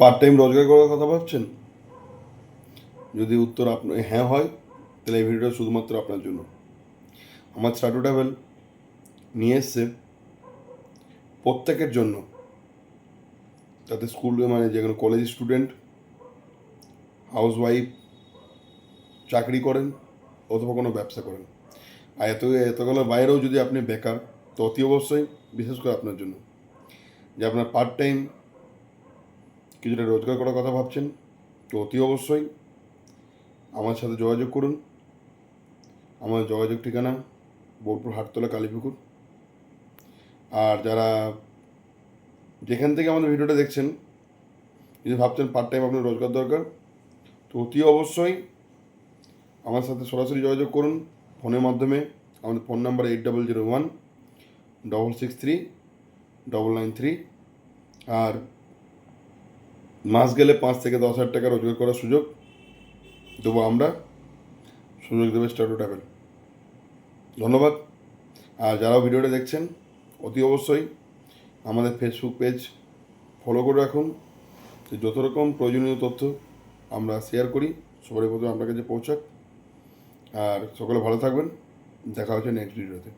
Part time রোজগার করার কথা ভাবছেন? যদি উত্তর আপনার হ্যাঁ হয়, তাহলে এই ভিডিওটা শুধুমাত্র আপনার জন্য। আমার স্টার্ট ট্রাভেল নিয়ে এসছে প্রত্যেকের জন্য, তাতে স্কুল মানে যেখানে কলেজ স্টুডেন্ট, হাউসওয়াইফ, চাকরি করেন অথবা কোনো ব্যবসা করেন, আর এতগুলোর বাইরেও যদি আপনি বেকার, তো অতি অবশ্যই বিশেষ করে আপনার জন্য, যে আপনার পার্ট টাইম কিছুটা রোজগার করার কথা ভাবছেন, তো অতি অবশ্যই আমার সাথে যোগাযোগ করুন। আমার যোগাযোগ ঠিকানা বোলপুর হাটতলা, কালীপুকুর। আর যারা যেখান থেকে আমাদের ভিডিওটা দেখছেন, যদি ভাবছেন পার্ট টাইম আপনার রোজগার দরকার, তো অতি অবশ্যই আমার সাথে সরাসরি যোগাযোগ করুন ফোনের মাধ্যমে। আমাদের ফোন নাম্বার 8001-663-993। আর মাস গেলে 5 থেকে 10 হাজার টাকা রোজগার করার সুযোগ দেবো আমরা, সুযোগ দেবে স্টার্ট ট্রাভেল। ধন্যবাদ। আর যারা ভিডিওটা দেখছেন, অতি অবশ্যই আমাদের ফেসবুক পেজ ফলো করে রাখুন। যত রকম প্রয়োজনীয় তথ্য আমরা শেয়ার করি, সবার প্রথমে আপনার কাছে পৌঁছাক। আর সকলে ভালো থাকবেন। দেখা হচ্ছে নেক্সট ভিডিওতে।